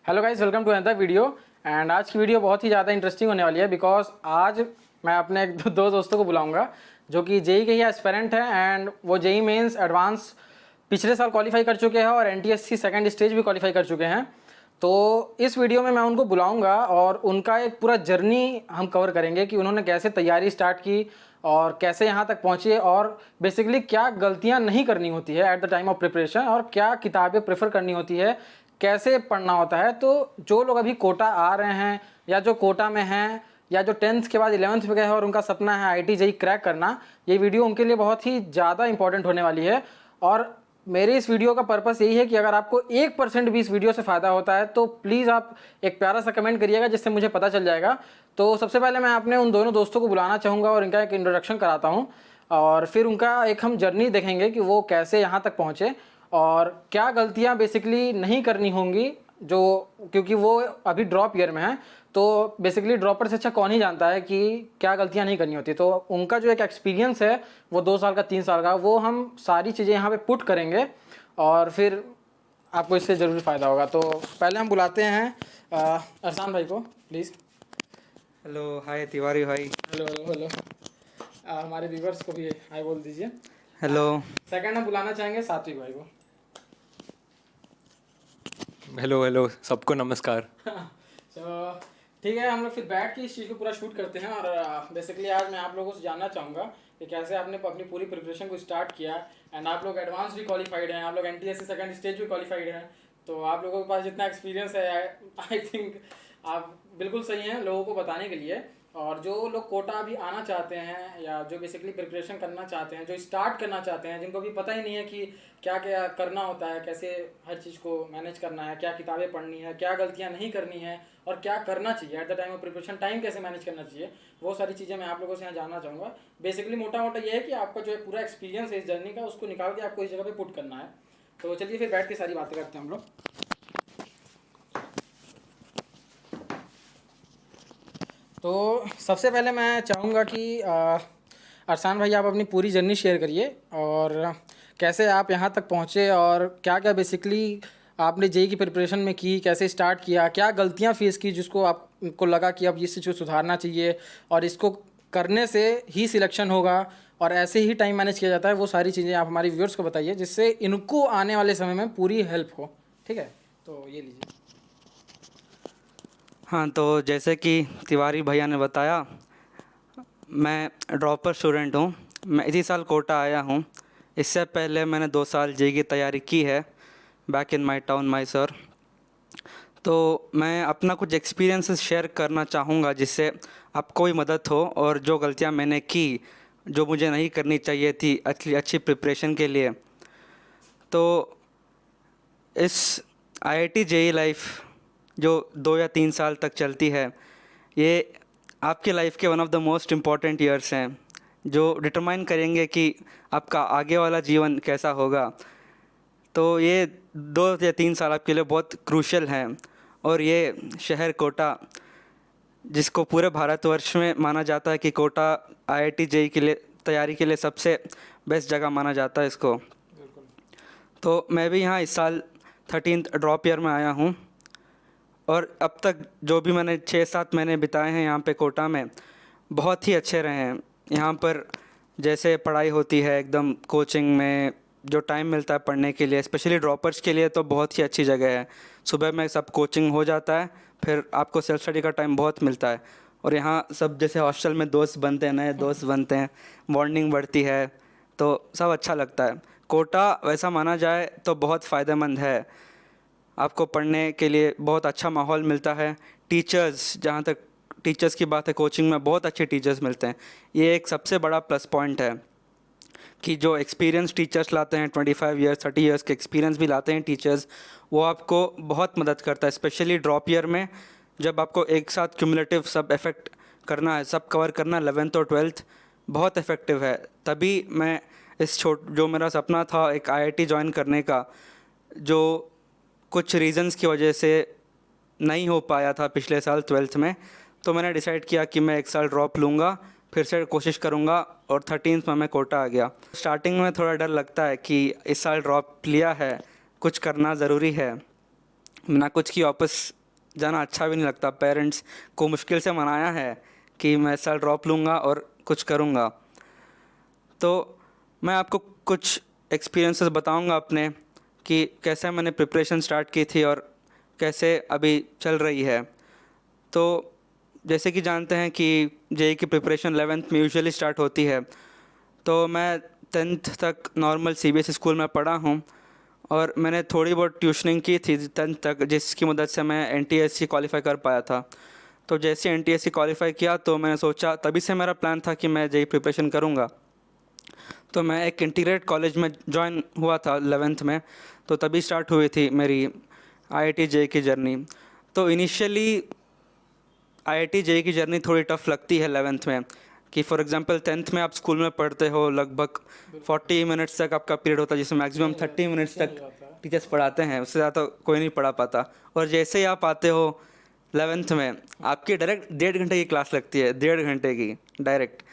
Hello guys, welcome to another video. And आज की video बहुत ही ज़्यादा इंटरेस्टिंग होने वाली है बिकॉज आज मैं अपने दो दोस्तों को बुलाऊंगा जो कि जेई के ही एस्पिरेंट हैं एंड वो जेई मेंस एडवांस पिछले साल क्वालिफाई कर चुके हैं और एनटीएससी सेकंड स्टेज भी क्वालिफाई कर चुके हैं। तो इस वीडियो में मैं उनको बुलाऊंगा और उनका एक पूरा जर्नी हम कवर करेंगे कि उन्होंने कैसे तैयारी स्टार्ट की और कैसे यहाँ तक पहुँचे और बेसिकली क्या गलतियाँ नहीं करनी होती है at the time of preparation और क्या किताबें प्रेफर करनी होती है, कैसे पढ़ना होता है। तो जो लोग अभी कोटा आ रहे हैं या जो कोटा में हैं या जो 10th के बाद 11th में गए हैं और उनका सपना है आईटी जेई क्रैक करना, ये वीडियो उनके लिए बहुत ही ज़्यादा इंपॉर्टेंट होने वाली है। और मेरे इस वीडियो का पर्पस यही है कि अगर आपको 1% भी इस वीडियो से फ़ायदा होता है तो प्लीज़ आप एक प्यारा सा कमेंट करिएगा जिससे मुझे पता चल जाएगा। तो सबसे पहले मैं अपने उन दोनों दोस्तों को बुलाना चाहूँगा और इनका एक इंट्रोडक्शन कराता हूँ और फिर उनका एक हम जर्नी देखेंगे कि वो कैसे यहाँ तक पहुँचे और क्या गलतियाँ बेसिकली नहीं करनी होंगी, जो क्योंकि वो अभी ड्रॉप ईयर में है। तो बेसिकली ड्रॉपर से अच्छा कौन ही जानता है कि क्या गलतियां नहीं करनी होती। तो उनका जो एक एक्सपीरियंस है वो 2 साल का 3 साल का, वो हम सारी चीज़ें यहाँ पे पुट करेंगे और फिर आपको इससे ज़रूर फ़ायदा होगा। तो पहले हम बुलाते हैं अरसान भाई को, प्लीज़। हेलो, हाय तिवारी भाई। Hello hello hello. हमारे व्यूवर्स को भी हाय बोल दीजिए। हेलो। सेकंड हम बुलाना चाहेंगे सात्विक भाई को। हेलो हेलो, सबको नमस्कार। तो ठीक है, हम लोग फिर बैठ के इस चीज़ को पूरा शूट करते हैं और बेसिकली आज मैं आप लोगों से जानना चाहूँगा कि कैसे आपने अपनी पूरी प्रिपरेशन को स्टार्ट किया। एंड आप लोग एडवांस भी क्वालिफाइड हैं, आप लोग एनटीएससी सेकंड स्टेज भी क्वालिफाइड हैं। तो आप लोगों के पास जितना एक्सपीरियंस है आई थिंक आप बिल्कुल सही हैं लोगों को बताने के लिए। और जो लोग कोटा अभी आना चाहते हैं या जो बेसिकली प्रिपरेशन करना चाहते हैं, जो स्टार्ट करना चाहते हैं, जिनको भी पता ही नहीं है कि क्या क्या करना होता है, कैसे हर चीज़ को मैनेज करना है, क्या किताबें पढ़नी है, क्या गलतियां नहीं करनी है और क्या करना चाहिए at the time of preparation, time कैसे मैनेज करना चाहिए, वो सारी चीज़ें मैं आप लोगों से यहाँ जानना चाहूँगा। बेसिकली मोटा मोटा ये है कि आपका जो है पूरा एक्सपीरियंस है इस जर्नी का, उसको निकाल के आपको इस जगह पर पुट करना है। तो चलिए फिर बैठ के सारी बातें करते हैं हम लोग। तो सबसे पहले मैं चाहूँगा कि अरसान भाई आप अपनी पूरी जर्नी शेयर करिए और कैसे आप यहाँ तक पहुँचे और क्या क्या बेसिकली आपने जेई की प्रिपरेशन में की, कैसे स्टार्ट किया, क्या गलतियाँ फेस की जिसको आपको लगा कि अब इस चीज़ को सुधारना चाहिए और इसको करने से ही सिलेक्शन होगा और ऐसे ही टाइम मैनेज किया जाता है। वो सारी चीज़ें आप हमारे व्यूअर्स को बताइए जिससे इनको आने वाले समय में पूरी हेल्प हो। ठीक है, तो ये लीजिए। हाँ, तो जैसे कि तिवारी भैया ने बताया, मैं ड्रॉपर स्टूडेंट हूँ। मैं इसी साल कोटा आया हूँ। इससे पहले मैंने 2 साल जेई की तैयारी की है back in my town Mysore. तो मैं अपना कुछ एक्सपीरियंसेस शेयर करना चाहूँगा जिससे आपको भी मदद हो और जो गलतियाँ मैंने की, जो मुझे नहीं करनी चाहिए थी अच्छी प्रिपरेशन के लिए। तो इस आईआईटी जेई लाइफ जो 2 या 3 साल तक चलती है, ये आपके लाइफ के one of the most important years हैं जो डिटरमाइन करेंगे कि आपका आगे वाला जीवन कैसा होगा। तो ये 2 या 3 साल आपके लिए बहुत क्रूशियल हैं और ये शहर कोटा, जिसको पूरे भारतवर्ष में माना जाता है कि कोटा आईआईटी जेई के लिए तैयारी के लिए सबसे बेस्ट जगह माना जाता है इसको। तो मैं भी यहाँ इस साल 13th ड्रॉप ईयर में आया हूँ और अब तक जो भी मैंने 6-7 महीने बिताए हैं यहाँ पे कोटा में, बहुत ही अच्छे रहे हैं। यहाँ पर जैसे पढ़ाई होती है एकदम कोचिंग में, जो टाइम मिलता है पढ़ने के लिए, स्पेशली ड्रॉपर्स के लिए तो बहुत ही अच्छी जगह है। सुबह में सब कोचिंग हो जाता है, फिर आपको सेल्फ स्टडी का टाइम बहुत मिलता है और यहाँ सब जैसे हॉस्टल में दोस्त बनते हैं, नए दोस्त बनते हैं, बॉन्डिंग बढ़ती है, तो सब अच्छा लगता है। कोटा वैसा माना जाए तो बहुत फ़ायदेमंद है। आपको पढ़ने के लिए बहुत अच्छा माहौल मिलता है। टीचर्स, जहाँ तक टीचर्स की बात है, कोचिंग में बहुत अच्छे टीचर्स मिलते हैं। ये एक सबसे बड़ा प्लस पॉइंट है कि जो एक्सपीरियंस टीचर्स लाते हैं, 25 ईयर्स 30 ईयर्स के एक्सपीरियंस भी लाते हैं टीचर्स, वो आपको बहुत मदद करता है। स्पेशली ड्रॉप ईयर में जब आपको एक साथ क्यूमुलेटिव सब इफ़ेक्ट करना है, सब कवर करना है, 11th और 12th, बहुत इफ़ेक्टिव है। तभी मैं जो मेरा सपना था एक आईआईटी ज्वाइन करने का, जो कुछ रीज़न्स की वजह से नहीं हो पाया था पिछले साल 12th में, तो मैंने डिसाइड किया कि मैं 1 साल ड्रॉप लूँगा, फिर से कोशिश करूँगा और 13th में मैं कोटा आ गया। स्टार्टिंग में थोड़ा डर लगता है कि इस साल ड्रॉप लिया है, कुछ करना ज़रूरी है, बिना कुछ की वापस जाना अच्छा भी नहीं लगता। पेरेंट्स को मुश्किल से मनाया है कि मैं इस साल ड्रॉप लूँगा और कुछ करूँगा। तो मैं आपको कुछ एक्सपीरियंसेस बताऊँगा अपने कि कैसे मैंने प्रिपरेशन स्टार्ट की थी और कैसे अभी चल रही है। तो जैसे कि जानते हैं कि जेई की प्रिपरेशन 11th में यूजुअली स्टार्ट होती है। तो मैं 10th तक नॉर्मल सीबीएसई स्कूल में पढ़ा हूँ और मैंने थोड़ी बहुत ट्यूशनिंग की थी 10th तक, जिसकी मदद से मैं एनटीएससी क्वालिफाई कर पाया था। तो जैसे एनटीएससी क्वालिफाई किया तो मैंने सोचा, तभी से मेरा प्लान था कि मैं जेई प्रिपरेशन करूँगा। तो मैं एक इंटीग्रेटेड कॉलेज में ज्वाइन हुआ था 11th में, तो तभी स्टार्ट हुई थी मेरी आईआईटी जेई की जर्नी। तो इनिशियली आईआईटी जेई की जर्नी थोड़ी टफ़ लगती है 11th में, कि फॉर एग्जांपल 10th में आप स्कूल में पढ़ते हो, लगभग 40 मिनट्स तक आपका पीरियड होता है, जिसमें मैक्सिमम 30 मिनट्स तक टीचर्स पढ़ाते हैं, उससे ज़्यादा कोई नहीं पढ़ा पाता। और जैसे ही आप आते हो 11th में, आपकी डायरेक्ट 1.5 घंटे की क्लास लगती है, 1.5 घंटे की डायरेक्ट।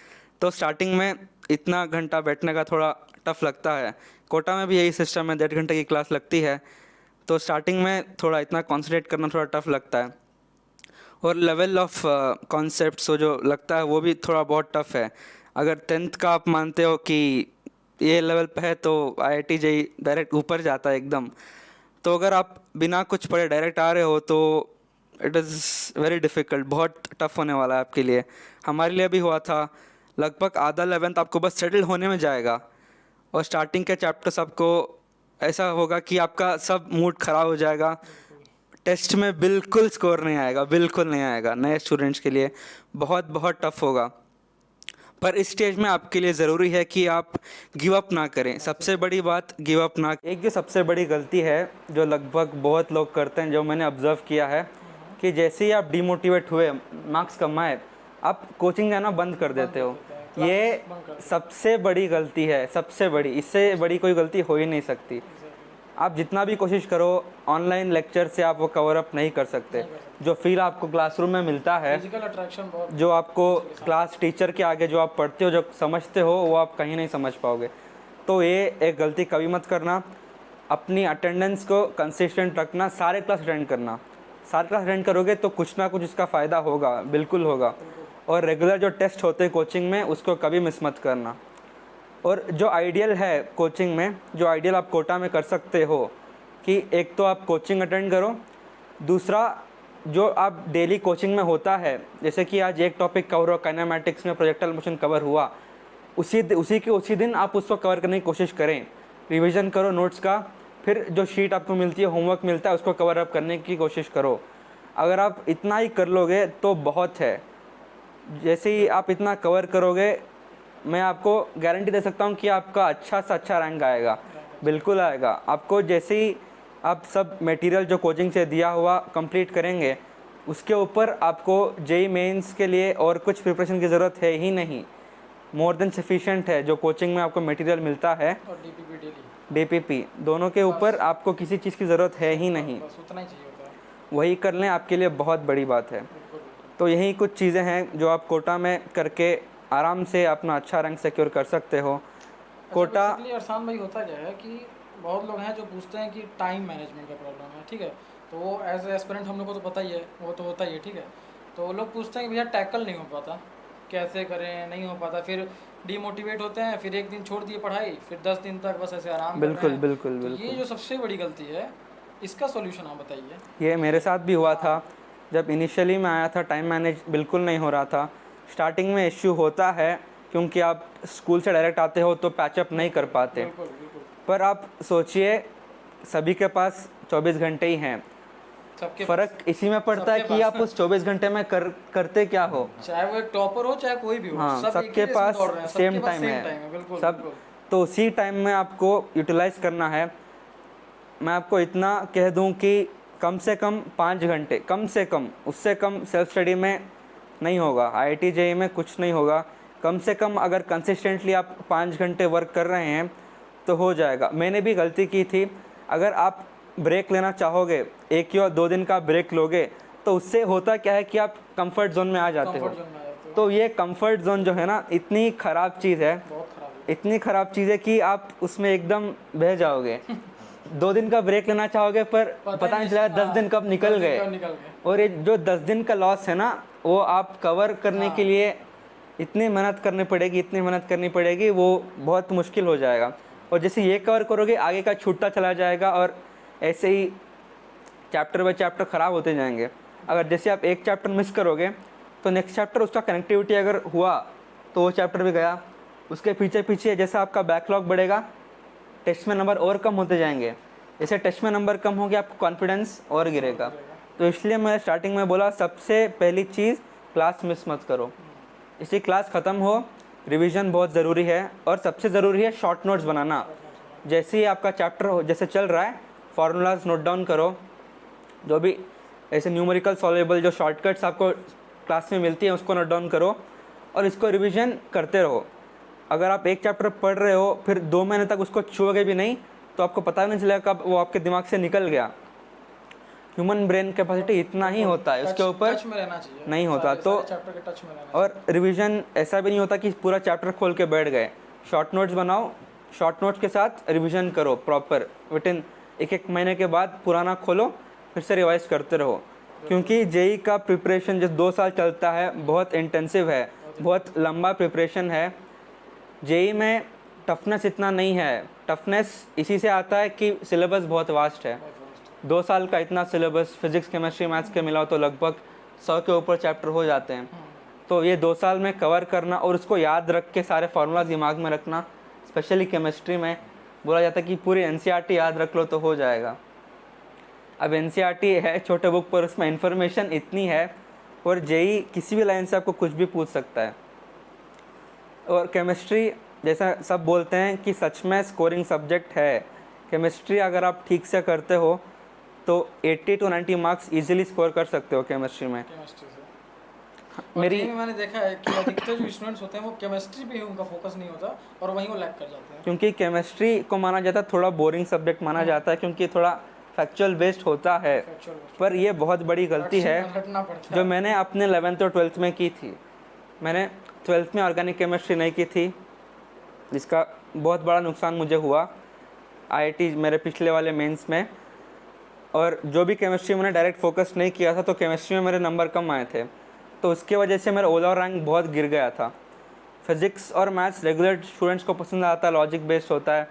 तो स्टार्टिंग में इतना घंटा बैठने का थोड़ा टफ़ लगता है। कोटा में भी यही सिस्टम है, 1.5 घंटे की क्लास लगती है। तो स्टार्टिंग में थोड़ा इतना कॉन्सेंट्रेट करना थोड़ा टफ़ लगता है, और लेवल ऑफ कॉन्सेप्ट्स जो लगता है वो भी थोड़ा बहुत टफ़ है। अगर 10th का आप मानते हो कि ये लेवल पे है, तो आईआईटी जेई डायरेक्ट ऊपर जाता है एकदम। तो अगर आप बिना कुछ पढ़े डायरेक्ट आ रहे हो तो इट इज़ वेरी डिफ़िकल्ट, बहुत टफ़ होने वाला है आपके लिए। हमारे लिए भी हुआ था। लगभग आधा 11th आपको बस सेटल होने में जाएगा, और स्टार्टिंग के चैप्टर्स आपको ऐसा होगा कि आपका सब मूड ख़राब हो जाएगा। टेस्ट में बिल्कुल स्कोर नहीं आएगा, बिल्कुल नहीं आएगा। नए स्टूडेंट्स के लिए बहुत बहुत टफ़ होगा। पर इस स्टेज में आपके लिए ज़रूरी है कि आप गिव अप ना करें। सबसे बड़ी बात, गिव अप ना। एक जो सबसे बड़ी गलती है जो लगभग बहुत लोग करते हैं, जो मैंने ऑब्ज़र्व किया है, कि जैसे ही आप डिमोटिवेट हुए, मार्क्स कम आए, आप कोचिंग जाना बंद कर देते हो। ये सबसे बड़ी गलती है, सबसे बड़ी। इससे बड़ी कोई गलती हो ही नहीं सकती। आप जितना भी कोशिश करो, ऑनलाइन लेक्चर से आप वो कवर अप नहीं कर सकते। जो फील आपको क्लासरूम में मिलता है, फिजिकल अट्रैक्शन बहुत, जो आपको क्लास टीचर के आगे जो आप पढ़ते हो, जो समझते हो, वो आप कहीं नहीं समझ पाओगे। तो ये एक गलती कभी मत करना। अपनी अटेंडेंस को कंसिस्टेंट रखना, सारे क्लास अटेंड करना। सारे क्लास अटेंड करोगे तो कुछ ना कुछ इसका फ़ायदा होगा, बिल्कुल होगा। और रेगुलर जो टेस्ट होते हैं कोचिंग में, उसको कभी मिस मत करना। और जो आइडियल है कोचिंग में, जो आइडियल आप कोटा में कर सकते हो, कि एक तो आप कोचिंग अटेंड करो, दूसरा जो आप डेली कोचिंग में होता है, जैसे कि आज एक टॉपिक कवर हो, काइनेमैटिक्स में प्रोजेक्टाइल मोशन कवर हुआ, उसी दिन आप उसको कवर करने की कोशिश करें। रिवीजन करो नोट्स का, फिर जो शीट आपको मिलती है, होमवर्क मिलता है, उसको कवर अप करने की कोशिश करो। अगर आप इतना ही कर लोगे तो बहुत है। जैसे ही आप इतना कवर करोगे, मैं आपको गारंटी दे सकता हूँ कि आपका अच्छा से अच्छा रैंक आएगा, बिल्कुल आएगा। आपको जैसे ही आप सब मटेरियल जो कोचिंग से दिया हुआ कंप्लीट करेंगे, उसके ऊपर आपको जेई मेंस के लिए और कुछ प्रिपरेशन की ज़रूरत है ही नहीं। मोर देन सफिशिएंट है जो कोचिंग में आपको मटेरियल मिलता है, और डीपीपी डेली, डीपीपी, दोनों के ऊपर आपको किसी चीज़ की ज़रूरत है ही नहीं। बस उतना ही चाहिए होता है। वही कर लें, आपके लिए बहुत बड़ी बात है। तो यही कुछ चीज़ें हैं जो आप कोटा में करके आराम से अपना अच्छा रैंक सिक्योर कर सकते हो। कोटा बेसिकली अरसान भाई, होता क्या है कि बहुत लोग हैं जो पूछते हैं कि टाइम मैनेजमेंट का प्रॉब्लम है, ठीक है। तो वो एज एस्पिरेंट हम लोग को तो पता ही है, वो तो होता ही है, ठीक है। तो लोग पूछते हैं कि भैया टैकल नहीं हो पाता, कैसे करें, नहीं हो पाता, फिर डीमोटिवेट होते हैं, फिर एक दिन छोड़ दिए पढ़ाई, फिर 10 दिन तक बस ऐसे आराम कर रहे बिल्कुल हैं। बिल्कुल तो बिल्कुल ये जो सबसे बड़ी गलती है, इसका सॉल्यूशन आप बताइए। ये मेरे साथ भी हुआ था। जब इनिशियली मैं आया था, टाइम मैनेज बिल्कुल नहीं हो रहा था। स्टार्टिंग में इश्यू होता है, क्योंकि आप स्कूल से डायरेक्ट आते हो तो पैचअप नहीं कर पाते। बिल्कुल बिल्कुल। पर आप सोचिए, सभी के पास 24 घंटे ही हैं। सबके फ़र्क इसी में पड़ता है सबके कि पास। आप उस 24 घंटे में करते क्या हो। चाहे वो एक टॉपर हो, चाहे कोई भी हो, हाँ, सब एक ही सबके रेस में पास दौड़ रहे हैं, सेम सबके पास टाइम सेम है, टाइम है, बिल्कुल सब। बिल्कुल। तो उसी टाइम में आपको यूटिलाइज़ करना है। मैं आपको इतना कह दूं कि कम से कम 5 घंटे, कम से कम, उससे कम सेल्फ स्टडी में नहीं होगा। आईआईटी जेईई में कुछ नहीं होगा। कम से कम अगर कंसिस्टेंटली आप 5 घंटे वर्क कर रहे हैं तो हो जाएगा। मैंने भी गलती की थी। अगर आप ब्रेक लेना चाहोगे, 1 या 2 दिन का ब्रेक लोगे, तो उससे होता क्या है कि आप कंफर्ट जोन में आ जाते हो। कंफर्ट जोन में आ जाते हो। तो ये कंफर्ट जोन जो है ना, इतनी ख़राब चीज़ है, बहुत खराब है। इतनी ख़राब चीज़ है कि आप उसमें एकदम बह जाओगे। 2 दिन का ब्रेक लेना चाहोगे पर पता नहीं चलेगा 10 दिन कब निकल गए। निकल गए। और ये जो 10 दिन का लॉस है ना, वो आप कवर करने के लिए इतनी मेहनत करनी पड़ेगी, वो बहुत मुश्किल हो जाएगा। और जैसे ये कवर करोगे आगे का छूटता चला जाएगा और ऐसे ही चैप्टर बाय चैप्टर ख़राब होते जाएंगे। अगर जैसे आप एक चैप्टर मिस करोगे तो नेक्स्ट चैप्टर उसका कनेक्टिविटी अगर हुआ तो वो चैप्टर भी गया। उसके पीछे पीछे जैसा आपका बैकलॉग बढ़ेगा, टेस्ट में नंबर और कम होते जाएंगे। जैसे टेस्ट में नंबर कम होगी, आपको कॉन्फिडेंस और गिरेगा। तो इसलिए मैं स्टार्टिंग में बोला, सबसे पहली चीज़ क्लास मिस मत करो। इसी क्लास ख़त्म हो, रिवीजन बहुत ज़रूरी है। और सबसे ज़रूरी है शॉर्ट नोट्स बनाना। जैसे ही आपका चैप्टर हो, जैसे चल रहा है, फार्मूलाज नोट डाउन करो, जो भी ऐसे न्यूमेरिकल सॉल्वेबल जो शॉर्टकट्स आपको क्लास में मिलती हैं उसको नोट डाउन करो और इसको रिवीजन करते रहो। अगर आप एक चैप्टर पढ़ रहे हो फिर 2 महीने तक उसको छुओगे भी नहीं तो आपको पता नहीं चलेगा कब वो आपके दिमाग से निकल गया। ह्यूमन ब्रेन कैपेसिटी इतना ही होता है, उसके ऊपर टच में रहना चाहिए, नहीं होता। तो चैप्टर के टच में रहना और रिवीजन ऐसा भी नहीं होता कि पूरा चैप्टर खोल के बैठ गए। शॉर्ट नोट्स बनाओ, शॉर्ट नोट्स के साथ रिवीजन करो प्रॉपर। विटिन 1-1 महीने के बाद पुराना खोलो, फिर से रिवाइज करते रहो। क्योंकि जेई का प्रिपरेशन जो 2 साल चलता है बहुत इंटेंसिव है, बहुत लंबा प्रिपरेशन है। जेई में टफनेस इतना नहीं है, टफनेस इसी से आता है कि सिलेबस बहुत वास्ट है। 2 साल का इतना सिलेबस, फिजिक्स केमिस्ट्री मैथ्स के मिलाओ तो लगभग 100 के ऊपर चैप्टर हो जाते हैं। तो ये 2 साल में कवर करना और उसको याद रख के सारे फार्मूला दिमाग में रखना, स्पेशली केमिस्ट्री में बोला जाता है कि पूरी एनसीईआरटी याद रख लो तो हो जाएगा। अब एनसीईआरटी है छोटे बुक पर, उसमें इन्फॉर्मेशन इतनी है और जेई किसी भी लाइन से आपको कुछ भी पूछ सकता है। और केमिस्ट्री जैसा सब बोलते हैं कि सच में स्कोरिंग सब्जेक्ट है। केमिस्ट्री अगर आप ठीक से करते हो तो 80 to 90 मार्क्स इजीली स्कोर कर सकते हो केमिस्ट्री में। केमिस्ट्री से मेरी मैंने देखा है कि अधिकतर जो स्टूडेंट्स होते हैं वो केमिस्ट्री पे ही उनका फोकस नहीं होता और वहीं वो लैग कर जाते हैं। क्योंकि केमिस्ट्री को माना जाता है थोड़ा बोरिंग सब्जेक्ट माना जाता है, क्योंकि थोड़ा फैक्चुअल बेस्ड होता है। पर ये बहुत बड़ी गलती है जो मैंने अपने 11th और 12th में की थी। मैंने 12th में ऑर्गेनिक केमिस्ट्री नहीं की थी, जिसका बहुत बड़ा नुकसान मुझे हुआ आईआईटी मेरे पिछले वाले मेंस में। और जो भी केमिस्ट्री मैंने डायरेक्ट फोकस नहीं किया था तो केमिस्ट्री में मेरे नंबर कम आए थे, तो उसके वजह से मेरा ओवरऑल रैंक बहुत गिर गया था। फिज़िक्स और मैथ्स रेगुलर स्टूडेंट्स को पसंद आता है, लॉजिक बेस्ड होता है,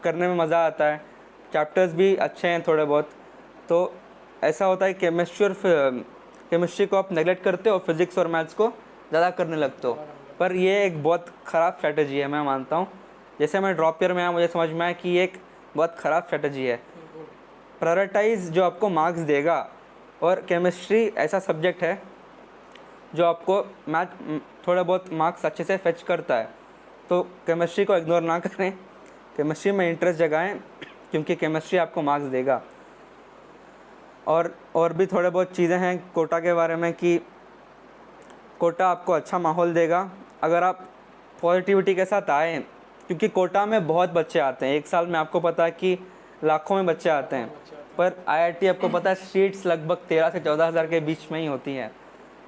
करने में मज़ा आता है, चैप्टर्स भी अच्छे हैं थोड़े बहुत। तो ऐसा होता है केमिस्ट्री को आप नेगलेक्ट करते हो, फिज़िक्स और मैथ्स को ज़्यादा करने लगते हो। पर ये एक बहुत ख़राब स्ट्रैटेजी है, मैं मानता हूँ। जैसे मैं ड्रॉप ईयर में आया, मुझे समझ में आया कि ये एक बहुत ख़राब स्ट्रैटेजी है। प्रायोरिटाइज जो आपको मार्क्स देगा, और केमिस्ट्री ऐसा सब्जेक्ट है जो आपको मैथ थोड़ा बहुत मार्क्स अच्छे से फेच करता है। तो केमिस्ट्री को इग्नोर ना करें, केमिस्ट्री में इंटरेस्ट जगाएं, क्योंकि केमिस्ट्री आपको मार्क्स देगा। और भी थोड़े बहुत चीज़ें हैं कोटा के बारे में कि कोटा आपको अच्छा माहौल देगा अगर आप पॉजिटिविटी के साथ आएँ, क्योंकि कोटा में बहुत बच्चे आते हैं। एक साल में आपको पता है कि लाखों में बच्चे आते हैं, पर आईआईटी आपको पता है सीट्स लगभग 13 से 14 हज़ार के बीच में ही होती हैं।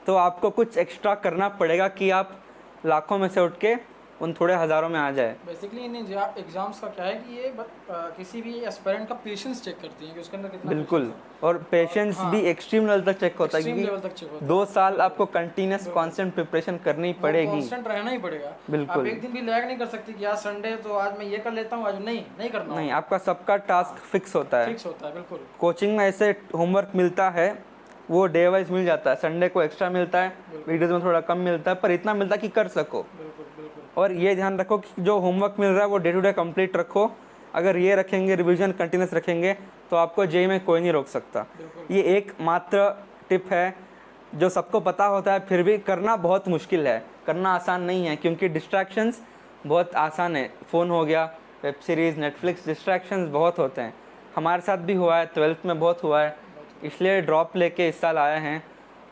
तो आपको कुछ एक्स्ट्रा करना पड़ेगा कि आप लाखों में से उठ के उन थोड़े हज़ारों में आ जाए। बेसिकली इन एग्जाम्स का क्या है कि ये किसी भी एस्पिरेंट का पेशेंस चेक करती हैं कि उसके अंदर कितना बिल्कुल, और पेशेंस भी एक्सट्रीम लेवल तक चेक होता है, क्योंकि 2 साल आपको कंटिन्यूस कांस्टेंट प्रिपरेशन करनी पड़ेगी, कांस्टेंट रहना ही पड़ेगा। बिल्कुल। आप एक दिन भी लैग नहीं कर सकती कि आज संडे तो आज मैं ये कर लेता हूँ, आज नहीं करना। नहीं, आपका सबका टास्क फिक्स होता है। फिक्स होता है, बिल्कुल। कोचिंग में ऐसे होमवर्क मिलता है, वो डे वाइज मिल जाता है, संडे को एक्स्ट्रा मिलता है, वीडियोज़ में थोड़ा कम मिलता है, पर इतना मिलता है कि कर सको। और ये ध्यान रखो कि जो होमवर्क मिल रहा है वो डे टू डे कंप्लीट रखो। अगर ये रखेंगे, रिवीजन कंटिन्यूस रखेंगे, तो आपको जेईई में कोई नहीं रोक सकता। ये एक मात्र टिप है जो सबको पता होता है, फिर भी करना बहुत मुश्किल है, करना आसान नहीं है, क्योंकि डिस्ट्रैक्शंस बहुत आसान है। फ़ोन हो गया, वेब सीरीज़, नेटफ्लिक्स, डिस्ट्रैक्शंस बहुत होते हैं। हमारे साथ भी हुआ है, 12th में बहुत हुआ है, इसलिए ड्रॉप लेके इस साल आए हैं।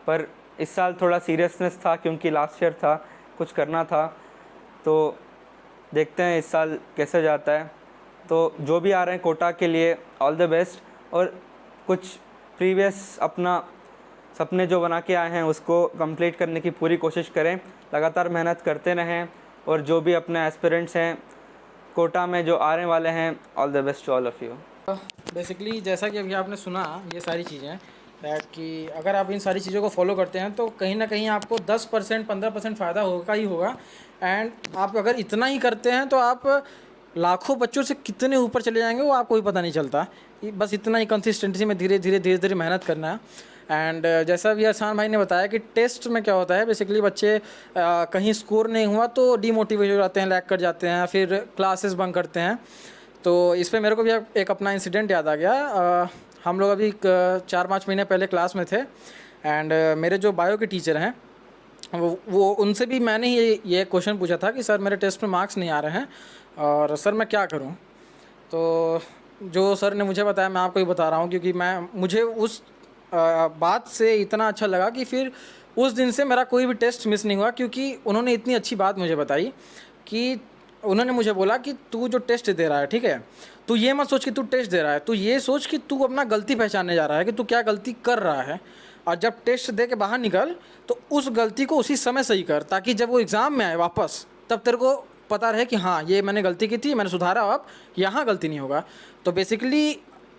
पर इस साल थोड़ा सीरियसनेस था, क्योंकि लास्ट ईयर था, कुछ करना था। तो देखते हैं इस साल कैसे जाता है। तो जो भी आ रहे हैं कोटा के लिए ऑल द बेस्ट, और कुछ प्रीवियस अपना सपने जो बना के आए हैं उसको कंप्लीट करने की पूरी कोशिश करें, लगातार मेहनत करते रहें। और जो भी अपने एस्पिरेंट्स हैं कोटा में जो आने वाले हैं, all the best to all of you. Basically जैसा कि अभी आपने सुना ये सारी चीज़ें, दैट कि अगर आप इन सारी चीज़ों को फॉलो करते हैं तो कहीं ना कहीं आपको 10% 15% फ़ायदा होगा ही होगा। एंड आप अगर इतना ही करते हैं तो आप लाखों बच्चों से कितने ऊपर चले जाएंगे वो आपको भी पता नहीं चलता। बस इतना ही कंसिस्टेंसी में धीरे धीरे मेहनत करना है। एंड जैसा भी अरसान भाई ने बताया कि टेस्ट में क्या होता है, बेसिकली बच्चे कहीं स्कोर नहीं हुआ तो डीमोटिवेट हो जाते हैं, लैग कर जाते हैं, फिर क्लासेस बंक करते हैं। तो इस पे मेरे को भी एक अपना इंसिडेंट याद आ गया। हम लोग अभी 4-5 महीने पहले क्लास में थे। एंड मेरे जो बायो के टीचर हैं वो उनसे भी मैंने ही ये क्वेश्चन पूछा था कि सर मेरे टेस्ट में मार्क्स नहीं आ रहे हैं और सर मैं क्या करूं। तो जो सर ने मुझे बताया मैं आपको ही बता रहा हूं, क्योंकि मुझे उस बात से इतना अच्छा लगा कि फिर उस दिन से मेरा कोई भी टेस्ट मिस नहीं हुआ, क्योंकि उन्होंने इतनी अच्छी बात मुझे बताई कि उन्होंने मुझे बोला कि तू जो टेस्ट दे रहा है, ठीक है, तू ये मत सोच कि तू टेस्ट दे रहा है, तू ये सोच कि तू अपना गलती पहचानने जा रहा है कि तू क्या गलती कर रहा है। और जब टेस्ट दे के बाहर निकल तो उस गलती को उसी समय सही कर, ताकि जब वो एग्ज़ाम में आए वापस तब तेरे को पता रहे कि हाँ ये मैंने गलती की थी, मैंने सुधारा, अब यहाँ गलती नहीं होगा। तो बेसिकली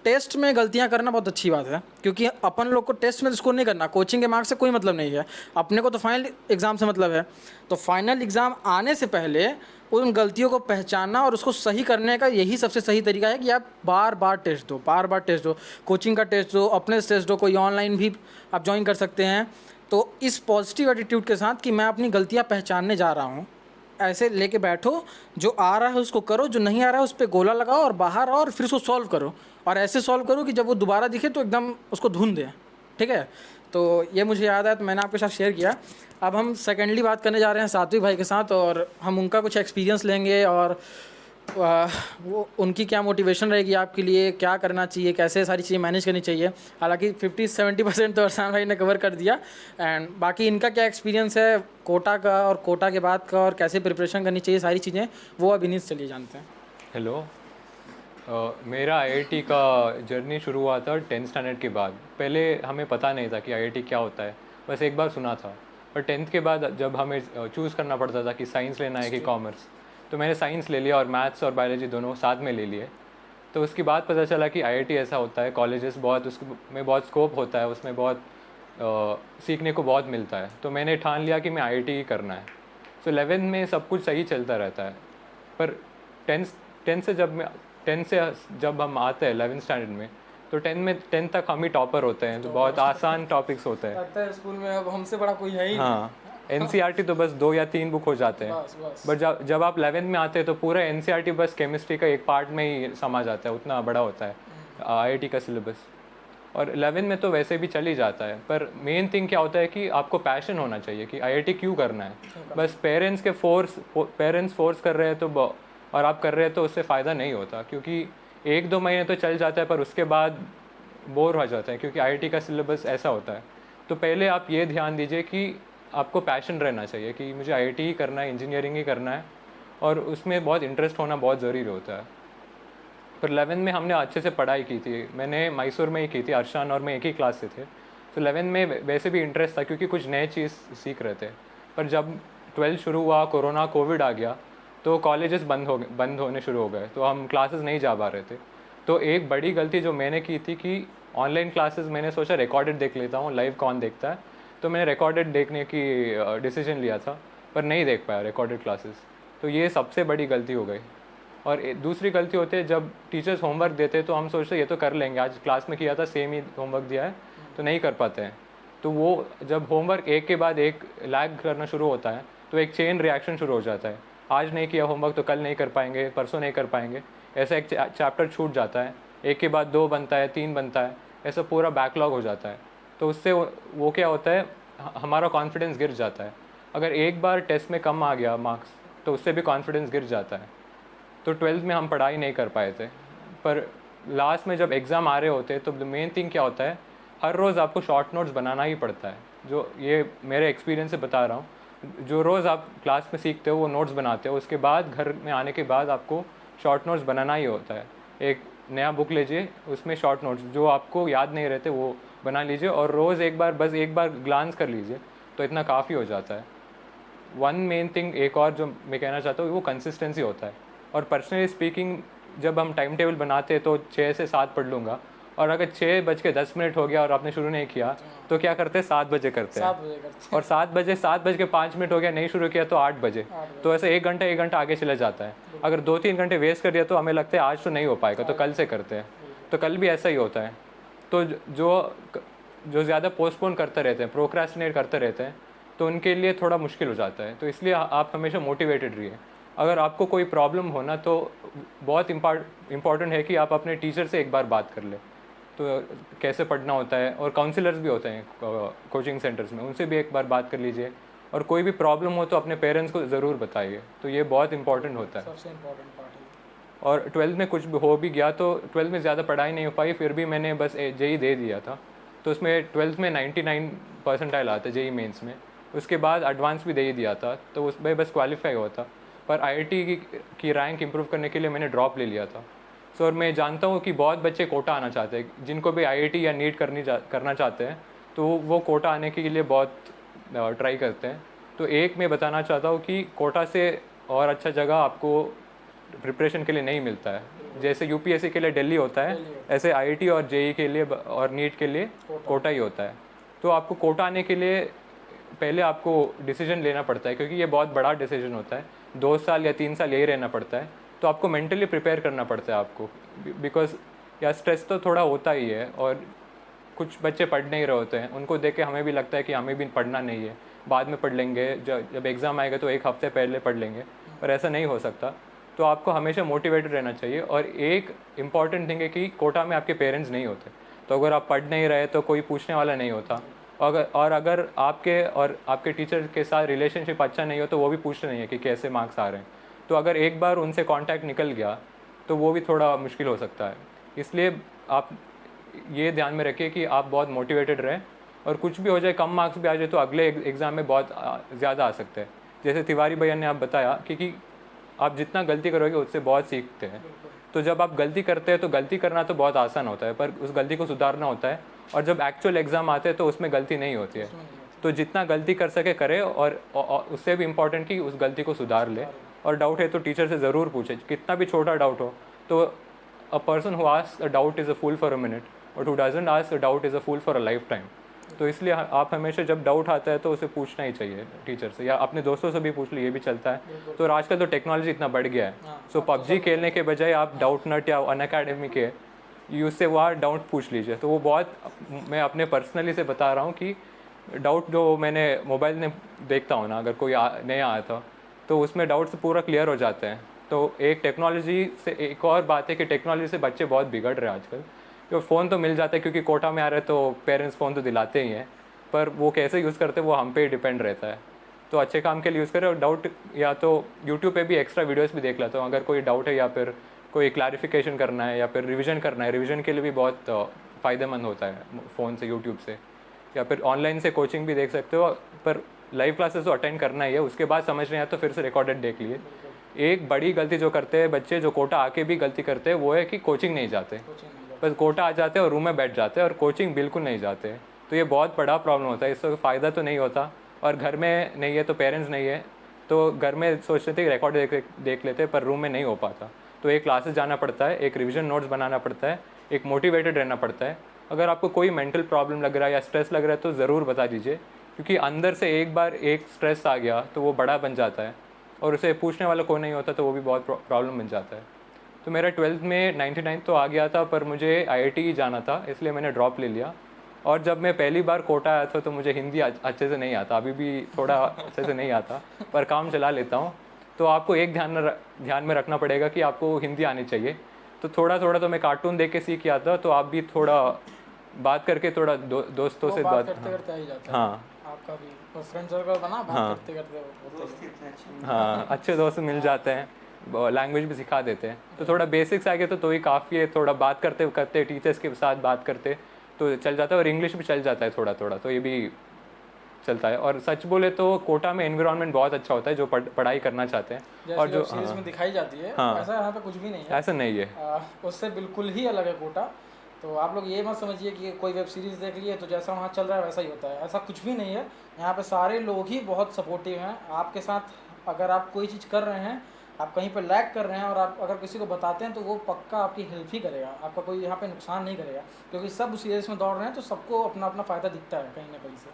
टेस्ट में गलतियाँ करना बहुत अच्छी बात है, क्योंकि अपन लोग को टेस्ट में स्कोर नहीं करना, कोचिंग के मार्क्स से कोई मतलब नहीं है, अपने को तो फाइनल एग्ज़ाम से मतलब है। तो फाइनल एग्ज़ाम आने से पहले उन गलतियों को पहचानना और उसको सही करने का यही सबसे सही तरीका है कि आप बार बार टेस्ट दो, बार बार टेस्ट दो, कोचिंग का टेस्ट दो, अपने से टेस्ट दो, कोई ऑनलाइन भी आप ज्वाइन कर सकते हैं। तो इस पॉजिटिव एटीट्यूड के साथ कि मैं अपनी गलतियाँ पहचानने जा रहा हूँ, ऐसे लेके बैठो, जो आ रहा है उसको करो, जो नहीं आ रहा है उस पर गोला लगाओ और बाहर आओ और फिर उसको सॉल्व करो। और ऐसे सॉल्व करो कि जब वो दोबारा दिखे तो एकदम उसको धुन दे, ठीक है। तो ये मुझे याद आया तो मैंने आपके साथ शेयर किया। अब हम सेकेंडली बात करने जा रहे हैं सात्विक भाई के साथ, और हम उनका कुछ एक्सपीरियंस लेंगे और वो उनकी क्या मोटिवेशन रहेगी आपके लिए, क्या करना चाहिए, कैसे सारी चीज़ें मैनेज करनी चाहिए। हालांकि 50-70% तो अरसान भाई ने कवर कर दिया। एंड बाकी इनका क्या एक्सपीरियंस है कोटा का और कोटा के बाद का, और कैसे प्रिपरेशन करनी चाहिए, सारी चीज़ें वो अब इन्हीं से चलिए जानते हैं। हेलो। मेरा आईआईटी का जर्नी शुरू हुआ था 10th स्टैंडर्ड के बाद। पहले हमें पता नहीं था कि आईआईटी क्या होता है, बस एक बार सुना था। पर 10th के बाद जब हमें चूज़ करना पड़ता था कि साइंस लेना है कि कॉमर्स, तो मैंने साइंस ले लिया और मैथ्स और बायोलॉजी दोनों साथ में ले लिए। तो उसके बाद पता चला कि आईआईटी ऐसा होता है, कॉलेजेस बहुत, उसमें बहुत स्कोप होता है, उसमें बहुत सीखने को बहुत मिलता है। तो मैंने ठान लिया कि मैं आईआईटी ही करना है। सो 11th में सब कुछ सही चलता रहता है, पर 10th से जब हम आते हैं 11th स्टैंडर्ड में, तो 10 तक हम ही टॉपर होते हैं, तो बहुत आसान टॉपिक्स होते हैं। लगता है स्कूल में अब हमसे बड़ा कोई है ही हाँ, एनसीईआरटी तो बस 2 या 3 बुक हो जाते हैं। बट जब आप 11th में आते हैं तो पूरा एनसीईआरटी बस केमिस्ट्री का एक पार्ट में ही समा जाता है, उतना बड़ा होता है आईआईटी का सिलेबस। और 11th में तो वैसे भी चल ही जाता है, पर मेन थिंग क्या होता है कि आपको पैशन होना चाहिए कि आईआईटी क्यों करना है। बस पेरेंट्स फोर्स कर रहे हैं तो और आप कर रहे हैं तो उससे फ़ायदा नहीं होता, क्योंकि 1-2 महीने तो चल जाता है पर उसके बाद बोर हो जाता है, क्योंकि आईआईटी का सिलेबस ऐसा होता है। तो पहले आप ये ध्यान दीजिए कि आपको पैशन रहना चाहिए कि मुझे आईआईटी ही करना है, इंजीनियरिंग ही करना है, और उसमें बहुत इंटरेस्ट होना बहुत ज़रूरी होता है। पर 11th में हमने अच्छे से पढ़ाई की थी, मैंने मैसूर में ही की थी, अर्शान और मैं एक ही क्लास से थे। तो 11th में वैसे भी इंटरेस्ट था क्योंकि कुछ नए चीज़ सीख रहे थे। पर जब 12th शुरू हुआ, कोविड आ गया, तो कॉलेजेस बंद होने शुरू हो गए, तो हम क्लासेस नहीं जा पा रहे थे। तो एक बड़ी गलती जो मैंने की थी कि ऑनलाइन क्लासेस मैंने सोचा रिकॉर्डेड देख लेता हूँ, लाइव कौन देखता है, तो मैंने रिकॉर्डेड देखने की डिसीजन लिया था, पर नहीं देख पाया रिकॉर्डेड क्लासेस। तो ये सबसे बड़ी गलती हो गई। और दूसरी गलती होती है जब टीचर्स होमवर्क देते हैं तो हम सोचते हैं ये तो कर लेंगे, आज क्लास में किया था सेम ही होमवर्क दिया है, तो नहीं कर पाते हैं। तो वो जब होमवर्क एक के बाद एक लैग करना शुरू होता है तो एक चेन रिएक्शन शुरू हो जाता है, आज नहीं किया होमवर्क तो कल नहीं कर पाएंगे, परसों नहीं कर पाएंगे, ऐसा एक चैप्टर छूट जाता है, एक के बाद 2 बनता है, 3 बनता है, ऐसा पूरा बैकलॉग हो जाता है। तो उससे वो क्या होता है, हमारा कॉन्फिडेंस गिर जाता है। अगर एक बार टेस्ट में कम आ गया मार्क्स तो उससे भी कॉन्फिडेंस गिर जाता है। तो 12th में हम पढ़ाई नहीं कर पाए थे, पर लास्ट में जब एग्ज़ाम आ रहे होते तो मेन थिंग क्या होता है, हर रोज़ आपको शॉर्ट नोट्स बनाना ही पड़ता है। जो ये मेरे एक्सपीरियंस से बता रहा हूँ, जो रोज़ आप क्लास में सीखते हो वो नोट्स बनाते हो, उसके बाद घर में आने के बाद आपको शॉर्ट नोट्स बनाना ही होता है। एक नया बुक लीजिए, उसमें शॉर्ट नोट्स जो आपको याद नहीं रहते वो बना लीजिए, और रोज़ एक बार ग्लांस कर लीजिए, तो इतना काफ़ी हो जाता है। वन मेन थिंग एक और जो मैं कहना चाहता हूँ वो कंसिस्टेंसी होता है। और पर्सनली स्पीकिंग जब हम टाइम टेबल बनाते तो 6 से 7 पढ़ लूँगा, और अगर 6:10 हो गया और आपने शुरू नहीं किया तो क्या करते हैं, 7 बजे करते हैं। 7 बजे करते और 7:05 हो गया, नहीं शुरू किया तो 8 बजे। तो ऐसे 1 घंटा आगे चला जाता है। अगर 2-3 घंटे वेस्ट कर दिया तो हमें लगता है आज तो नहीं हो पाएगा, तो कल से करते हैं। तो कल भी ऐसा ही होता है। तो जो ज़्यादा पोस्टपोन करते रहते हैं, प्रोक्रेस्टिनेट करते रहते हैं, तो उनके लिए थोड़ा मुश्किल हो जाता है। तो इसलिए आप हमेशा मोटिवेटेड रहिए। अगर आपको कोई प्रॉब्लम हो ना, तो बहुत इम्पॉर्टेंट है कि आप अपने टीचर से एक बार बात कर लें, तो कैसे पढ़ना होता है। और काउंसलर्स भी होते हैं कोचिंग सेंटर्स में, उनसे भी एक बार बात कर लीजिए। और कोई भी प्रॉब्लम हो तो अपने पेरेंट्स को ज़रूर बताइए, तो ये बहुत इंपॉर्टेंट होता है। सबसे इम्पोर्टेंट पार्ट है। और 12th में कुछ भी हो भी गया तो 12th में ज़्यादा पढ़ाई नहीं हो पाई, फिर भी मैंने बस जेई दे दिया था। तो उसमें 12th में 99 परसेंटाइल आता जेई मेंस में। उसके बाद एडवांस भी दे ही दिया था, तो उसमें बस क्वालिफाई हुआ था। पर आईआईटी की रैंक इंप्रूव करने के लिए मैंने ड्रॉप ले लिया था। सो और मैं जानता हूँ कि बहुत बच्चे कोटा आना चाहते हैं, जिनको भी आईआईटी या नीट करना चाहते हैं, तो वो कोटा आने के लिए बहुत ट्राई करते हैं। तो एक मैं बताना चाहता हूँ कि कोटा से और अच्छा जगह आपको प्रिपरेशन के लिए नहीं मिलता है। जैसे यूपीएससी के लिए दिल्ली होता है, ऐसे आईआईटी और जेई के लिए और नीट के लिए कोटा ही होता है। तो आपको कोटा आने के लिए पहले आपको डिसीजन लेना पड़ता है, क्योंकि ये बहुत बड़ा डिसीजन होता है। 2 साल या 3 साल यही रहना पड़ता है। तो आपको मेंटली प्रिपेयर करना पड़ता है आपको, बिकॉज या स्ट्रेस तो थोड़ा होता ही है। और कुछ बच्चे पढ़ नहीं रहे होते हैं, उनको देख के हमें भी लगता है कि हमें भी पढ़ना नहीं है, बाद में पढ़ लेंगे, जब एग्ज़ाम आएगा तो 1 हफ्ते पहले पढ़ लेंगे। पर ऐसा नहीं हो सकता। तो आपको हमेशा मोटिवेटेड रहना चाहिए। और एक इम्पॉर्टेंट थिंग है कि कोटा में आपके पेरेंट्स नहीं होते, तो अगर आप पढ़ नहीं रहे तो कोई पूछने वाला नहीं होता। अगर आपके टीचर के साथ रिलेशनशिप अच्छा नहीं हो तो वो भी पूछते नहीं है कि कैसे मार्क्स आ रहे हैं। तो अगर एक बार उनसे कांटेक्ट निकल गया तो वो भी थोड़ा मुश्किल हो सकता है। इसलिए आप ये ध्यान में रखिए कि आप बहुत मोटिवेटेड रहें, और कुछ भी हो जाए, कम मार्क्स भी आ जाए तो अगले एग्ज़ाम में बहुत ज़्यादा आ सकते हैं। जैसे तिवारी भैया ने आप बताया कि आप जितना गलती करोगे उससे बहुत सीखते हैं। तो जब आप गलती करते हैं तो गलती करना तो बहुत आसान होता है, पर उस गलती को सुधारना होता है। और जब एक्चुअल एग्ज़ाम आते हैं तो उसमें गलती नहीं होती है। तो जितना गलती कर सके करे, और उससे भी इम्पॉर्टेंट कि उस गलती को सुधार ले। और डाउट है तो टीचर से ज़रूर पूछे, कितना भी छोटा डाउट हो। तो a person who asks a doubt is a fool for a minute, और who doesn't ask a doubt is a fool for a lifetime. तो इसलिए आप हमेशा जब डाउट आता है तो उसे पूछना ही चाहिए टीचर से, या अपने दोस्तों से भी पूछ लो, ये भी चलता है। तो आजकल तो टेक्नोलॉजी इतना बढ़ गया है। सो पबजी खेलने के बजाय आप डाउट नट या अनअकैडमी के उससे वहाँ डाउट पूछ लीजिए। तो वो बहुत, मैं अपने पर्सनली से बता रहा हूँ कि डाउट जो मैंने मोबाइल में देखता हूँ ना, अगर कोई नया आया था तो उसमें डाउट से पूरा क्लियर हो जाते हैं। तो एक टेक्नोलॉजी से एक और बात है कि टेक्नोलॉजी से बच्चे बहुत बिगड़ रहे हैं आजकल। जो फ़ोन तो मिल जाता है क्योंकि कोटा में आ रहे हैं तो पेरेंट्स फ़ोन तो दिलाते ही हैं, पर वो कैसे यूज़ करते हैं वो हम पे ही डिपेंड रहता है। तो अच्छे काम के लिए यूज़ करें। और डाउट या तो यूट्यूब पे भी एक्स्ट्रा वीडियोस भी देख लेता हूँ, अगर कोई डाउट है या फिर कोई क्लैरिफिकेशन करना है या फिर रिवीजन करना है। रिवीजन के लिए भी बहुत फ़ायदेमंद होता है फ़ोन से, यूट्यूब से, या फिर ऑनलाइन से कोचिंग भी देख सकते हो। पर लाइव क्लासेस तो अटेंड करना ही है, उसके बाद समझ नहीं आया तो फिर से रिकॉर्डेड देख लिए। एक बड़ी गलती जो करते हैं बच्चे, जो कोटा आके भी गलती करते हैं, वो है कि कोचिंग नहीं जाते। बस कोटा आ जाते हैं और रूम में बैठ जाते हैं और कोचिंग बिल्कुल नहीं जाते। तो ये बहुत बड़ा प्रॉब्लम होता है। इससे फ़ायदा तो नहीं होता, और घर में नहीं है तो पेरेंट्स नहीं है तो घर में सोचते थे रिकॉर्ड देख लेते, पर रूम में नहीं हो पाता। तो एक क्लासेस जाना पड़ता है, एक रिवीजन नोट्स बनाना पड़ता है, एक मोटिवेटेड रहना पड़ता है। अगर आपको कोई मेंटल प्रॉब्लम लग रहा है या स्ट्रेस लग रहा है तो ज़रूर बता दीजिए, क्योंकि अंदर से एक बार एक स्ट्रेस आ गया तो वो बड़ा बन जाता है, और उसे पूछने वाला कोई नहीं होता तो वो भी बहुत प्रॉब्लम बन जाता है। तो मेरा 12th में 99 तो आ गया था, पर मुझे आईआईटी जाना था, इसलिए मैंने ड्रॉप ले लिया। और जब मैं पहली बार कोटा आया था तो मुझे हिंदी अच्छे से नहीं आता, अभी भी थोड़ा अच्छे से नहीं आता, पर काम चला लेता हूँ। तो आपको एक ध्यान में रखना पड़ेगा कि आपको हिंदी आनी चाहिए। तो थोड़ा थोड़ा तो मैं कार्टून देख के सीख किया था, तो आप भी थोड़ा बात करके थोड़ा दोस्तों से बात करते ही जाता है। हाँ, आपका भी फ्रेंड सर्कल बना, बात करते हाँ, अच्छे दोस्त मिल जाते हैं, लैंग्वेज भी सिखा देते हैं। तो थोड़ा बेसिक्स आ गए तो ही काफ़ी है। थोड़ा बात करते करते टीचर्स के साथ बात करते तो चल जाता है, और इंग्लिश भी चल जाता है थोड़ा थोड़ा, तो ये भी चलता है। और सच बोले तो कोटा में एनवायरनमेंट बहुत अच्छा होता है जो पढ़ाई करना चाहते हैं। और जो सीरीज में दिखाई जाती है, हाँ, ऐसा यहाँ पे कुछ भी नहीं है, ऐसा नहीं है, उससे बिल्कुल ही अलग है कोटा। तो आप लोग ये मत समझिए कि कोई वेब सीरीज़ देख लिए तो जैसा वहाँ चल रहा है वैसा ही होता है, ऐसा कुछ भी नहीं है। यहाँ पे सारे लोग ही बहुत सपोर्टिव हैं आपके साथ। अगर आप कोई चीज़ कर रहे हैं आप कहीं पर लैग कर रहे हैं और आप अगर किसी को बताते हैं तो वो पक्का आपकी हेल्प ही करेगा, आपका कोई यहाँ पे नुकसान नहीं करेगा, क्योंकि सब उसी रेस में दौड़ रहे हैं तो सबको अपना अपना फ़ायदा दिखता है कहीं ना कहीं से।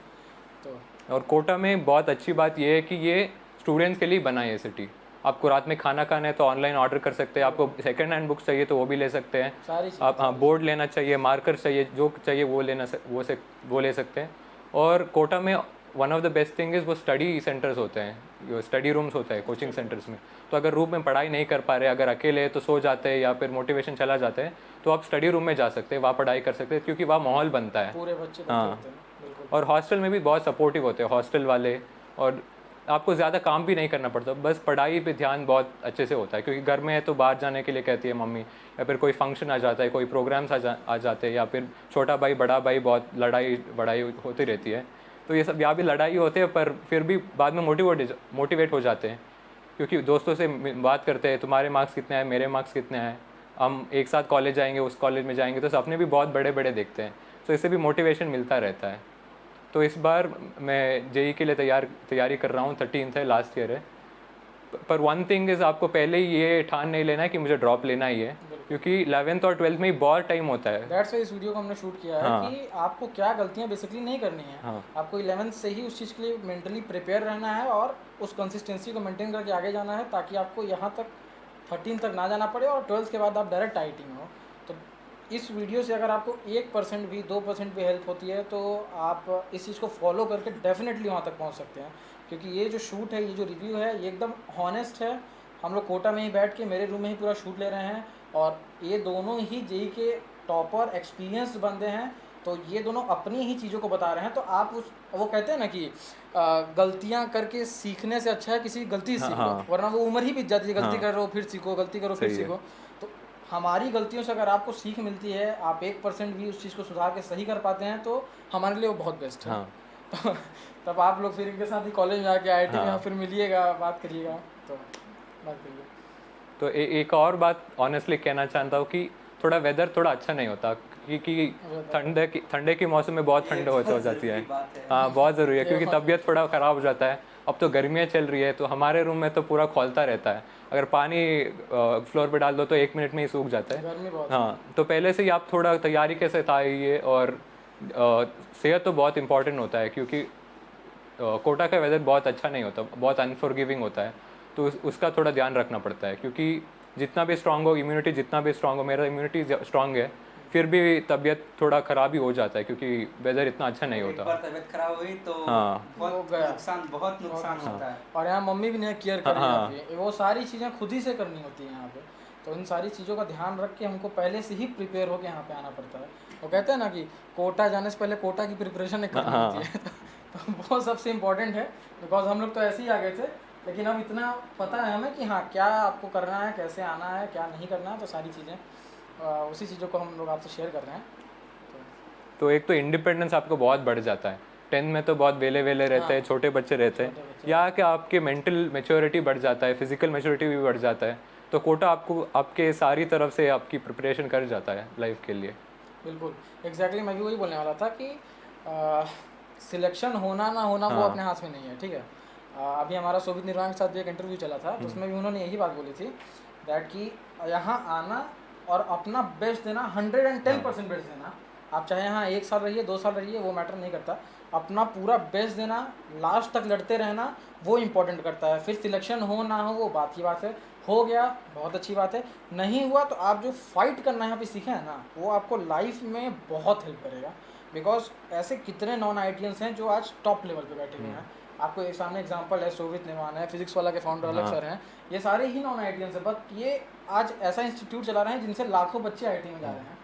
तो और कोटा में बहुत अच्छी बात ये है कि ये स्टूडेंट्स के लिए बना है ये सिटी। आपको रात में खाना खाना है तो ऑनलाइन ऑर्डर कर सकते हैं, आपको सेकंड हैंड बुक्स चाहिए तो वो भी ले सकते हैं, सारी चीज़ आप हाँ बोर्ड लेना चाहिए, मार्कर चाहिए, जो चाहिए वो वो ले सकते हैं। और कोटा में one of the best thing is वो स्टडी सेंटर्स होते हैं, स्टडी रूम्स होते हैं कोचिंग सेंटर्स में। तो अगर रूम में पढ़ाई नहीं कर पा रहे, अगर अकेले हैं तो सो जाते हैं या फिर मोटिवेशन चला जाते हैं, तो आप स्टडी रूम में जा सकते हैं, वहाँ पढ़ाई कर सकते हैं, क्योंकि वहाँ माहौल बनता है। पूरे बच्चे हाँ। होते हैं, बिल्कुल। और हॉस्टल में भी बहुत सपोर्टिव होते हैं हॉस्टल वाले, और आपको ज़्यादा काम भी नहीं करना पड़ता, बस पढ़ाई पे ध्यान बहुत अच्छे से होता है। क्योंकि घर में है तो बाहर जाने के लिए कहती है मम्मी, या फिर कोई फंक्शन आ जाता है, कोई प्रोग्राम्स आ जाते हैं, या फिर छोटा भाई बड़ा भाई बहुत लड़ाई बड़ाई होती रहती है। तो ये सब यहाँ भी लड़ाई होते हैं, पर फिर भी बाद में मोटिवेट हो जाते हैं, क्योंकि दोस्तों से बात करते हैं, तुम्हारे मार्क्स कितने हैं, मेरे मार्क्स कितने हैं, हम एक साथ कॉलेज जाएंगे, उस कॉलेज में जाएंगे, तो सपने भी बहुत बड़े बड़े देखते हैं, तो इससे भी मोटिवेशन मिलता रहता है। तो इस बार मैं जेई के लिए तैयारी कर रहा हूँ, 13th है, लास्ट ईयर है। पर वन थिंग इज़, आपको पहले ही ये ठान नहीं लेना है कि मुझे ड्रॉप लेना ही है, क्योंकि 11th और 12th में ही बहुत टाइम होता है। दैट्स वाई इस वीडियो को हमने शूट किया है। हाँ। कि आपको क्या गलतियां बेसिकली नहीं करनी है। हाँ। आपको 11th से ही उस चीज़ के लिए मेंटली प्रिपेयर रहना है और उस कंसिस्टेंसी को मेंटेन करके आगे जाना है, ताकि आपको यहाँ तक 13 तक ना जाना पड़े और 12th के बाद आप डायरेक्ट आईटी में हो। तो इस वीडियो से अगर आपको 1% भी 2% भी हेल्प होती है तो आप इस चीज़ को फॉलो करके डेफिनेटली वहाँ तक पहुँच सकते हैं। क्योंकि ये जो शूट है, ये जो रिव्यू है, ये एकदम हॉनेस्ट है। हम लोग कोटा में ही बैठ के मेरे रूम में ही पूरा शूट ले रहे हैं, और ये दोनों ही जेई के टॉपर एक्सपीरियंस बंदे हैं, तो ये दोनों अपनी ही चीज़ों को बता रहे हैं। तो आप वो कहते हैं ना कि गलतियां करके सीखने से अच्छा है किसी गलती से सीखो। हाँ। वरना वो उम्र ही बीत जाती है, गलती हाँ। करो फिर सीखो, गलती करो फिर सही है। सीखो। तो हमारी गलतियों से अगर आपको सीख मिलती है, आप 1% भी उस चीज़ को सुधार के सही कर पाते हैं, तो हमारे लिए वो बहुत बेस्ट है। हाँ। तो तब आप लोग फिर इनके साथ ही कॉलेज में आके आईटी में हाँ। फिर मिलिएगा, बात करिएगा, तो बात करिए। तो एक और बात ऑनेस्टली कहना चाहता हूँ कि थोड़ा वेदर थोड़ा अच्छा नहीं होता, क्योंकि ठंडे के मौसम में बहुत ठंड हो जाती है। हाँ, बहुत ज़रूरी है, क्योंकि तबीयत थोड़ा ख़राब हो जाता है। अब तो गर्मियाँ चल रही है, तो हमारे रूम में तो पूरा खौलता रहता है, अगर पानी फ्लोर पे डाल दो तो 1 मिनट में ही सूख जाता है। गर्मी बहुत। हाँ, तो पहले से ही आप थोड़ा तैयारी के साथ आइए। और सेहत तो बहुत इंपॉर्टेंट होता है, क्योंकि कोटा का वेदर बहुत अच्छा नहीं होता, बहुत अनफॉरगिविंग होता है, तो उसका थोड़ा ध्यान रखना पड़ता है। क्योंकि जितना भी स्ट्रांग हो इम्यूनिटी, जितना भी स्ट्रांग हो, मेरा इम्यूनिटी स्ट्रांग है, फिर भी तबीयत थोड़ा ख़राब ही हो जाता है, क्योंकि वेदर इतना अच्छा नहीं होता। एक बार तबीयत खराब हुई तो हाँ। बहुत नुकसान होता है। और यहाँ मम्मी भी नहीं केयर कर रही हाँ। होती है, वो सारी चीज़ें खुद ही से करनी होती हैं यहाँ पे। तो इन सारी चीज़ों का ध्यान रख के हमको पहले से ही प्रिपेयर होकर यहाँ पे आना पड़ता है। वो कहते हैं ना कि कोटा जाने से पहले कोटा की प्रिपरेशन एक करनी होती है। तो वो सबसे इम्पोर्टेंट है, बिकॉज हम लोग तो ऐसे ही आ गए थे, लेकिन अब इतना पता है हमें कि हाँ क्या आपको करना है, कैसे आना है, क्या नहीं करना है। तो सारी चीज़ें उसी चीज़ों को हम लोग आपसे शेयर कर रहे हैं। तो एक तो इंडिपेंडेंस आपको बहुत बढ़ जाता है। 10th में तो बहुत वेले रहते हैं, छोटे बच्चे रहते हैं, या कि आपके मेंटल मैच्योरिटी बढ़ जाता है, फिजिकल मैच्योरिटी भी बढ़ जाता है। तो कोटा आपको आपके सारी तरफ से आपकी प्रिपरेशन कर जाता है लाइफ के लिए। बिल्कुल एग्जैक्टली, मैं भी वही बोलने वाला था कि सिलेक्शन होना ना होना वो अपने हाथ में नहीं है, ठीक है। अभी हमारा शोभित निर्वाण के साथ भी एक इंटरव्यू चला था, तो उसमें भी उन्होंने यही बात बोली थी दैट कि यहाँ आना और अपना बेस्ट देना, 110% बेस्ट देना। आप चाहे यहाँ 1 साल रहिए, 2 साल रहिए, वो मैटर नहीं करता। अपना पूरा बेस्ट देना, लास्ट तक लड़ते रहना, वो इम्पोर्टेंट करता है। फिर सिलेक्शन हो ना हो वो बात की बात है, हो गया बहुत अच्छी बात है, नहीं हुआ तो आप जो फाइट करना यहाँ पे सीखे हैं ना, वो आपको लाइफ में बहुत हेल्प करेगा। बिकॉज ऐसे कितने नॉन आईटीएंस हैं जो आज टॉप लेवल पे बैठे हुए हैं। आपको एक सामने एग्जांपल है, शोभित निर्वाण है, फिजिक्स वाला के फाउंडर अलग सर हैं, ये सारे ही नॉन आईटीएंस हैं, बट ये आज ऐसा इंस्टीट्यूट चला रहे हैं जिनसे लाखों बच्चे आईटी में जा रहे हैं।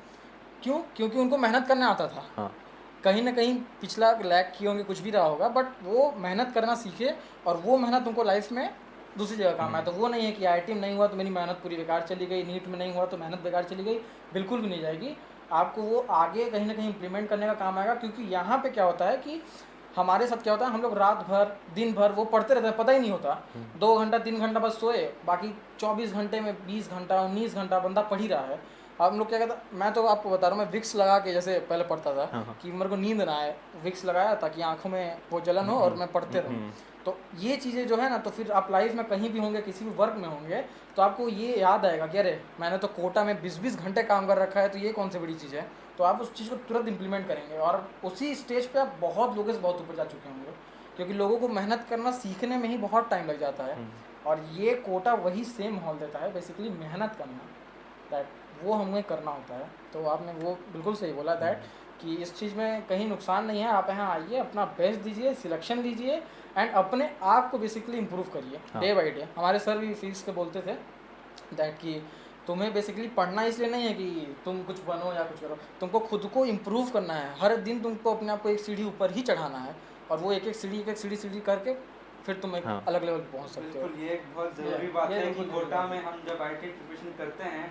क्यों? क्योंकि उनको मेहनत करना आता था। हाँ। कहीं ना कहीं पिछला लैग किए होंगे, कुछ भी रहा होगा, बट वो मेहनत करना सीखे और वो मेहनत उनको लाइफ में दूसरी जगह काम आया। तो वो नहीं है कि आईटी में नहीं हुआ तो मेरी मेहनत पूरी बेकार चली गई, नीट में नहीं हुआ तो मेहनत बेकार चली गई, बिल्कुल भी नहीं जाएगी। आपको वो आगे कहीं ना कहीं इम्प्लीमेंट करने का काम आएगा। क्योंकि यहाँ पे क्या होता है कि हमारे साथ क्या होता है, हम लोग रात भर दिन भर वो पढ़ते रहते हैं, पता ही नहीं होता। 2 घंटा 3 घंटा बस सोए, बाकी 24 घंटे में 20 घंटा 19 घंटा बंदा पढ़ ही रहा है। हम लोग क्या कहता, मैं तो आपको बता रहा हूँ, मैं विक्स लगा के जैसे पहले पढ़ता था कि मेरे को नींद ना आए, विक्स लगाया ताकि आंखों में वो जलन हो और मैं पढ़ते रहूँ। तो ये चीज़ें जो है ना, तो फिर आप लाइफ में कहीं भी होंगे, किसी भी वर्क में होंगे, तो आपको ये याद आएगा कि अरे मैंने तो कोटा में 20-20 घंटे काम कर रखा है, तो ये कौन सी बड़ी चीज़ है। तो आप उस चीज़ को तुरंत इंप्लीमेंट करेंगे और उसी स्टेज पे आप बहुत लोगों से बहुत ऊपर जा चुके होंगे, क्योंकि लोगों को मेहनत करना सीखने में ही बहुत टाइम लग जाता है। और ये कोटा वही सेम माहौल देता है, बेसिकली मेहनत करना, दैट वो हमें करना होता है। तो आपने वो बिल्कुल सही बोला दैट कि इस चीज़ में कहीं नुकसान नहीं है। आप यहाँ आइए, अपना बेस्ट दीजिए, सिलेक्शन दीजिए एंड अपने आप को बेसिकली इम्प्रूव करिए डे बाई डे। हमारे सर भी फिजिक्स के बोलते थे दैट कि तुम्हें बेसिकली पढ़ना इसलिए नहीं है कि तुम कुछ बनो या कुछ करो, तुमको खुद को इम्प्रूव करना है। हर दिन तुमको अपने आप को एक सीढ़ी ऊपर ही चढ़ाना है, और वो एक एक सीढ़ी करके फिर तुम एक अलग लेवल पे पहुंच सकते हो। बिल्कुल, ये एक बहुत ज़रूरी बात है कि कोटा में हम जब आईटी प्रिपरेशन करते हैं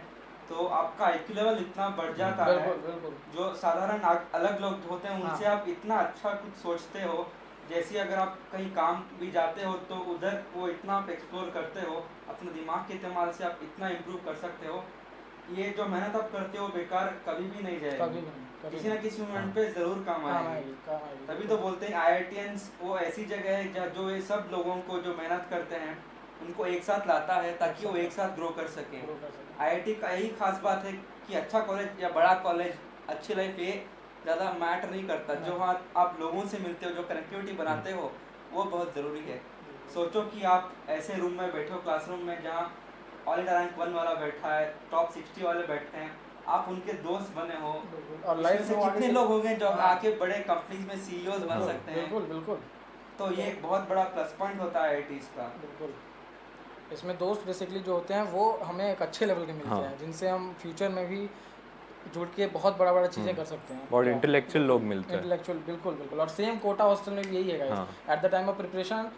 तो आपका आईक्यू लेवल इतना बढ़ जाता है, बिल्कुल। जो साधारण अलग लोग होते हैं उनसे आप इतना अच्छा कुछ सोचते हो। जैसे अगर आप कहीं काम भी जाते हो तो उधर वो इतना आप एक्सप्लोर करते हो, अपने दिमाग के इस्तेमाल से आप इतना इम्प्रूव कर सकते हो। ये जो मेहनत आप करते हो बेकार कभी भी नहीं जाएगी, किसी ना किसी मोमेंट पे ज़रूर काम आएगी। तभी तो बोलते हैं IITians वो ऐसी जगह है जहाँ जो ये सब लोगों को जो मेहनत करते हैं उनको एक साथ लाता है ताकि वो एक साथ ग्रो कर सकें। IIT का यही खास बात है कि अच्छा कॉलेज या बड़ा कॉलेज, अच्छी लाइफ, ये ज़्यादा मैटर नहीं करता। जो हाँ आप लोगों से मिलते हो, जो कनेक्टिविटी बनाते हो, वो बहुत ज़रूरी है। सोचो कि आप ऐसे रूम में बैठे हो, क्लासरूम में, जहाँ ऑल इंडिया रैंक 1 वाला बैठा है, टॉप 60 वाले बैठे हैं, आप उनके दोस्त बने हो, और लाइफ से कितने लोग होंगे जो आके बड़े कंपनीज में CEOs बन सकते हैं। बिल्कुल। तो ये एक बहुत बड़ा प्लस पॉइंट होता है IITs का। बिल्कुल, इसमें दोस्त बेसिकली जो होते हैं वो हमें एक अच्छे लेवल के मिलते हैं, जिनसे हम फ्यूचर में भी जुड़ के बहुत बड़ा चीज़ें कर सकते हैं। और इंटेलेक्चुअल लोग मिलते हैं। इंटेलेक्चुअल, बिल्कुल। और सेम कोटा हॉस्टल में भी यही है guys. At the time of preparation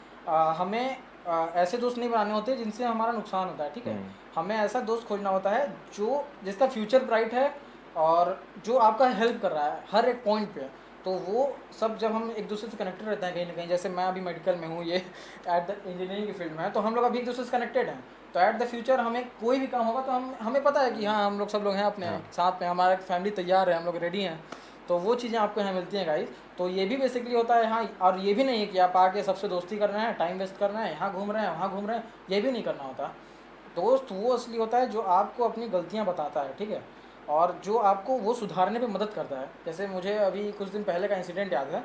हमें ऐसे दोस्त नहीं बनाने होते जिनसे हमारा नुकसान होता है, ठीक है। हमें ऐसा दोस्त खोजना होता है जो जिसका फ्यूचर ब्राइट है और जो आपका हेल्प कर रहा है हर एक पॉइंट पे। तो वो सब जब हम एक दूसरे से कनेक्टेड रहते हैं कहीं ना कहीं, जैसे मैं अभी मेडिकल में हूँ, ये एट द इंजीनियरिंग की फील्ड में है, तो हम लोग अभी एक दूसरे से कनेक्टेड हैं। तो एट द फ्यूचर हमें कोई भी काम होगा तो हमें पता है कि हाँ हम लोग सब लोग हैं अपने साथ में, हमारा फैमिली तैयार है, हम लोग रेडी हैं। तो वो चीज़ें आपको यहाँ मिलती हैं गाइस। तो ये भी बेसिकली होता है हाँ। और ये भी नहीं है कि आप आके सबसे दोस्ती कर रहे हैं, टाइम वेस्ट कर रहे हैं, यहाँ घूम रहे हैं वहाँ घूम रहे हैं, ये भी नहीं करना होता। दोस्त वो असली होता है जो आपको अपनी गलतियाँ बताता है, ठीक है, और जो आपको वो सुधारने पे मदद करता है। जैसे मुझे अभी कुछ दिन पहले का इंसिडेंट याद है।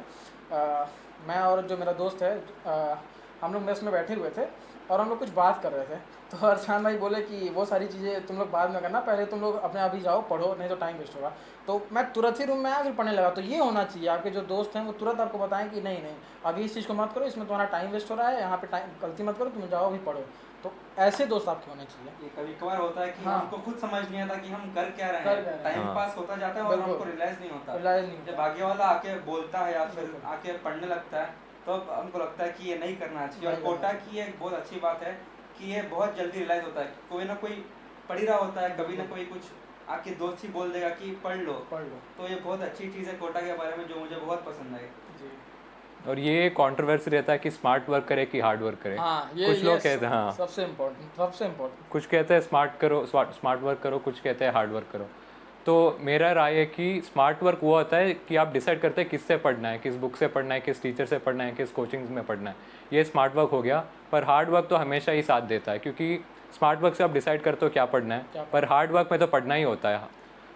मैं और जो मेरा दोस्त है, हम लोग मेस में बैठे हुए थे और हम लोग कुछ बात कर रहे थे। तो अरशान भाई बोले कि वो सारी चीज़ें तुम लोग बाद में करना, पहले तुम लोग अपने अभी जाओ पढ़ो, नहीं तो टाइम वेस्ट होगा। तो मैं तुरंत ही रूम में आया, फिर पढ़ने लगा। तो ये होना चाहिए, आपके जो दोस्त हैं वो तुरंत आपको बताएं कि नहीं अभी इस चीज़ को मत करो, इसमें तुम्हारा टाइम वेस्ट हो रहा है, यहाँ पे टाइम गलती मत करो, तुम जाओ अभी पढ़ो। तो ऐसे दोस्त आपके होने चाहिए। ये कभी कभार होता है कि हमको खुद समझ नहीं आता कि हम कर क्या रहे हैं, टाइम पास होता जाता है और हमको रियलाइज नहीं होता। जब आगे वाला आके बोलता है या फिर आके पढ़ने लगता है तो हमको लगता है कि ये नहीं करना चाहिए। और कोटा की एक बहुत अच्छी बात है कि ये बहुत जल्दी रियलाइज होता है। कोई ना कोई पढ़ ही रहा होता है, कभी ना कोई कुछ आके दोस्त ही बोल देगा कि पढ़ लो। तो ये बहुत अच्छी चीज़ है कोटा के बारे में, जो मुझे बहुत पसंद आई। और ये कंट्रोवर्सी रहता है कि स्मार्ट वर्क करे कि हार्ड वर्क करे। कुछ लोग कहते हैं हाँ सबसे इम्पोर्टेंट कुछ कहते हैं स्मार्ट वर्क करो, कुछ कहते हैं हार्ड वर्क करो। तो मेरा राय है कि स्मार्ट वर्क वो होता है कि आप डिसाइड करते हैं किससे पढ़ना है, किस बुक से पढ़ना है, किस टीचर से पढ़ना है, किस कोचिंग में पढ़ना है, ये स्मार्ट वर्क हो गया। पर हार्ड वर्क तो हमेशा ही साथ देता है, क्योंकि स्मार्ट वर्क से आप डिसाइड करते हो क्या पढ़ना है, पर हार्ड वर्क में तो पढ़ना ही होता है,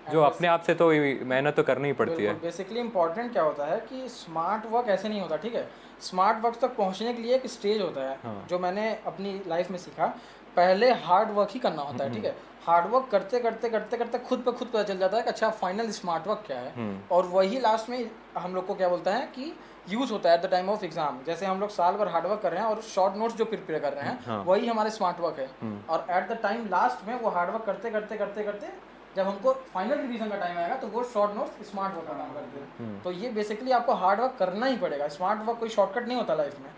जो अपने आप से तो मेहनत तो करनी ही पड़ती है। बेसिकली इंपॉर्टेंट क्या होता है कि स्मार्ट वर्क ऐसे नहीं होता, ठीक है। स्मार्ट वर्क तक पहुंचने के लिए एक स्टेज होता है, जो मैंने अपनी लाइफ में सीखा। पहले हार्ड वर्क ही करना होता है, ठीक है। हार्ड वर्क करते खुद पता चल जाता है कि अच्छा फाइनल स्मार्ट वर्क क्या है, और वही लास्ट में हम लोग को क्या बोलता है कि यूज़ होता है at the time of exam. जैसे हम लोग साल भर हार्ड वर्क कर रहे हैं और शॉर्ट नोट्स जो प्रिपेयर कर रहे हैं वही हमारे स्मार्ट वर्क है। और एट द टाइम लास्ट में वो हार्ड वर्क करते जब हमको फाइनल रिवीजन का टाइम आएगा तो वो शॉर्ट नोट्स स्मार्ट वर्क का काम करते हैं। तो ये बेसिकली आपको हार्ड वर्क करना ही पड़ेगा। स्मार्ट वर्क कोई शॉर्टकट नहीं होता लाइफ में,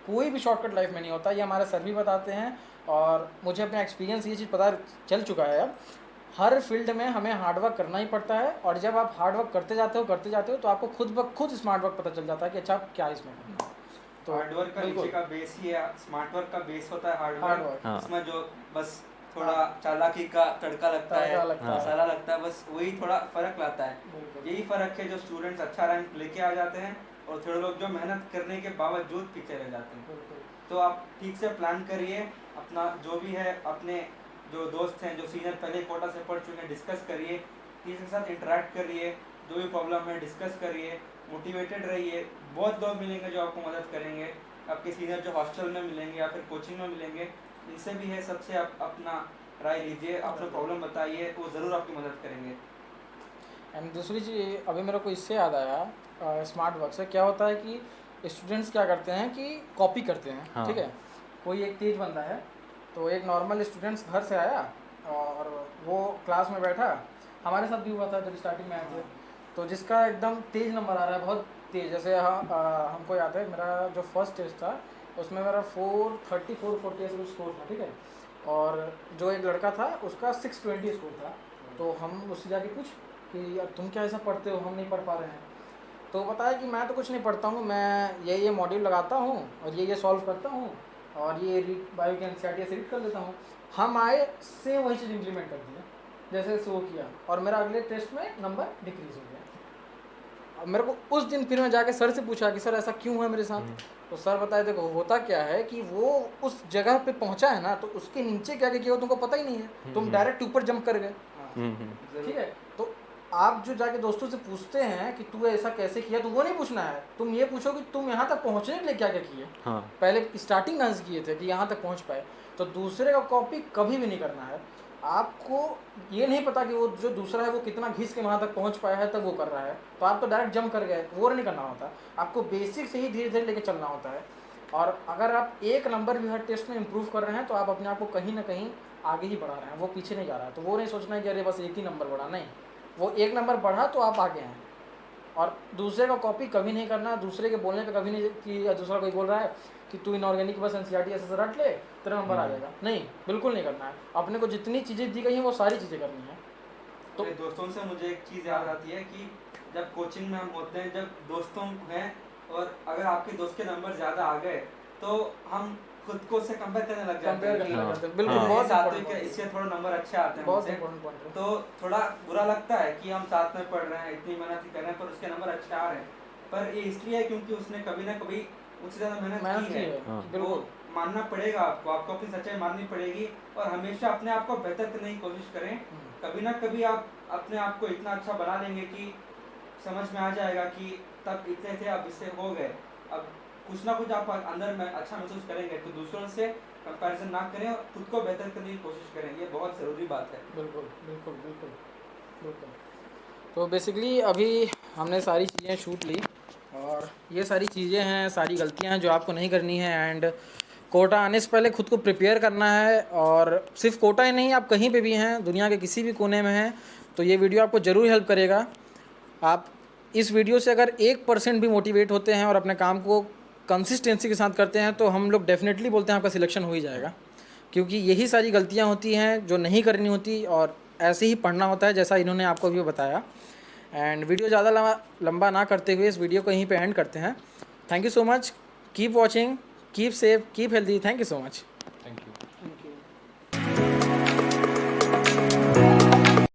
कोई भी शॉर्टकट लाइफ में नहीं होता। ये हमारे सर भी बताते हैं और मुझे अपना एक्सपीरियंस ये चीज़ पता चल चुका है। अब हर फील्ड में हमें हार्ड वर्क करना ही पड़ता है, और जब आप हार्ड वर्क करते जाते हो तो आपको खुद स्मार्ट वर्क पता चल जाता है कि अच्छा क्या इसमें करना है। तो हार्ड वर्क का नीचे का बेस ही है, स्मार्ट वर्क का बेस होता है हार्ड वर्क। इसमें जो बस थोड़ा चालाकी का तड़का लगता है, तड़का लगता है। मसाला लगता है, बस वही थोड़ा फ़र्क लाता है। बिल्कुल। यही फ़र्क है जो स्टूडेंट्स अच्छा रैंक लेके आ जाते हैं और थोड़े लोग जो मेहनत करने के बावजूद पीछे रह जाते हैं। बिल्कुल। तो आप ठीक से प्लान करिए, अपना जो भी है अपने जो दोस्त हैं जो सीनियर पहले कोटा से पढ़ चुके हैं डिस्कस करिए, किसी के साथ इंटरेक्ट करिए, जो भी प्रॉब्लम है डिस्कस करिए, मोटिवेटेड रहिए। बहुत लोग मिलेंगे जो आपको मदद करेंगे, आपके सीनियर जो हॉस्टल में मिलेंगे या फिर कोचिंग में मिलेंगे, इनसे भी है, सबसे आप अपना राय लीजिए, अपना प्रॉब्लम बताइए, वो ज़रूर आपकी मदद करेंगे। एंड दूसरी चीज़ अभी मेरे को इससे याद आया स्मार्ट वर्क से, क्या होता है कि स्टूडेंट्स क्या करते हैं कि कॉपी करते हैं। हाँ। ठीक है, कोई एक तेज बंदा है, तो एक नॉर्मल स्टूडेंट्स घर से आया और वो क्लास में बैठा, हमारे साथ भी हुआ था जब स्टार्टिंग में आए थे, तो जिसका एकदम तेज नंबर आ रहा है, बहुत तेज, जैसे हमको याद है मेरा जो फर्स्ट टेस्ट था उसमें मेरा 430 440 ऐसे कुछ स्कोर था। ठीक है, और जो एक लड़का था उसका 620 स्कोर था। तो हम उससे जाके पूछ कि यार तुम क्या ऐसा पढ़ते हो, हम नहीं पढ़ पा रहे हैं। तो बताया कि मैं तो कुछ नहीं पढ़ता हूँ, मैं ये मॉड्यूल लगाता हूँ और ये सॉल्व करता हूँ और ये बायो के एनसीईआरटी से रीड कर लेता हूँ। हम आए से वही चीज़ इम्प्लीमेंट कर दिया जैसे शो किया, और मेरा अगले टेस्ट में नंबर डिक्रीज हो गया। अब मेरे को उस दिन फिर मैं जाके सर से पूछा कि सर ऐसा क्यों है मेरे साथ। तो सर बताए देखो होता क्या है कि वो उस जगह पे पहुंचा है ना, तो उसके नीचे क्या क्या किया वो तुमको पता ही नहीं है, तुम डायरेक्ट ऊपर जंप कर गए। ठीक है, तो आप जो जाके दोस्तों से पूछते हैं कि तू ऐसा कैसे किया, तो वो नहीं पूछना है, तुम ये पूछो कि तुम यहाँ तक पहुँचने के लिए क्या क्या किए। हाँ। पहले स्टार्टिंग कहाँ से किए थे कि यहाँ तक पहुँच पाए। तो दूसरे का कॉपी कभी भी नहीं करना है। आपको ये नहीं पता कि वो जो दूसरा है वो कितना घिस के वहाँ तक पहुँच पाया है तब वो कर रहा है, तो आप तो डायरेक्ट जंप कर गए, वो नहीं करना होता। आपको बेसिक से ही धीरे धीरे लेके चलना होता है। और अगर आप एक नंबर भी हर टेस्ट में इम्प्रूव कर रहे हैं तो आप अपने आप को कहीं ना कहीं आगे ही बढ़ा रहे हैं, वो पीछे नहीं जा रहा है। तो वो नहीं सोचना है कि अरे बस एक ही नंबर बढ़ा, नहीं, वो एक नंबर बढ़ा तो आप आगे हैं। और दूसरे का कॉपी कभी नहीं करना, दूसरे के बोलने पे कभी नहीं कि दूसरा कोई बोल रहा है कि तू इनऑर्गेनिक बस एनसीईआरटी ऐसे रट ले तेरा नंबर आ जाएगा, नहीं, बिल्कुल नहीं करना है। अपने को जितनी चीज़ें दी गई हैं वो सारी चीज़ें करनी है। तो दोस्तों से मुझे एक चीज़ याद आती है कि जब कोचिंग में हम होते हैं, जब दोस्तों हैं और अगर आपके दोस्त के नंबर ज़्यादा आ गए तो हम खुद को से कंपेयर करने लग जाते कंपेयर करने लग हैं। जाते हैं, बिल्कुल, हाँ। बहुत साथ important में point इससे थोड़ा नंबर अच्छे आते हैं बहुत मुझसे, इंपॉर्टेंट पॉइंट है। तो थोड़ा बुरा लगता है कि हम साथ में पढ़ रहे हैं, इतनी मेहनत ही कर रहे हैं, पर उसके नंबर अच्छे आ रहे हैं। पर ये इसलिए है क्योंकि उसने कभी ना कभी उससे ज़्यादा मेहनत की है। हाँ। बिल्कुल, वो मानना पड़ेगा आपको, आपको अपनी सच्चाई माननी पड़ेगी और हमेशा अपने आप को बेहतर करने की कोशिश करें। कभी ना कभी आप अपने आप को इतना अच्छा बना लेंगे कि समझ में आ जाएगा कि तब इतने थे अब इससे हो गए। अब कुछ ना कुछ आप अंदर में अच्छा महसूस करेंगे, तो दूसरों से कंपैरिजन ना करें और खुद को बेहतर करने की कोशिश करें, ये बहुत ज़रूरी बात है। बिल्कुल बिल्कुल बिल्कुल बिल्कुल। तो बेसिकली अभी हमने सारी चीज़ें शूट ली और ये सारी चीज़ें हैं, सारी गलतियां हैं जो आपको नहीं करनी है। एंड कोटा आने से पहले खुद को प्रिपेयर करना है, और सिर्फ कोटा ही नहीं, आप कहीं पे भी हैं, दुनिया के किसी भी कोने में हैं, तो ये वीडियो आपको ज़रूर हेल्प करेगा। आप इस वीडियो से अगर 1% भी मोटिवेट होते हैं और अपने काम को कंसिस्टेंसी के साथ करते हैं तो हम लोग डेफिनेटली बोलते हैं आपका सिलेक्शन हो ही जाएगा। क्योंकि यही सारी गलतियां होती हैं जो नहीं करनी होती, और ऐसे ही पढ़ना होता है जैसा इन्होंने आपको भी बताया। एंड वीडियो ज़्यादा लंबा ना करते हुए इस वीडियो को यहीं पे एंड करते हैं। Thank you so much, keep watching, keep safe, keep healthy, thank you so much.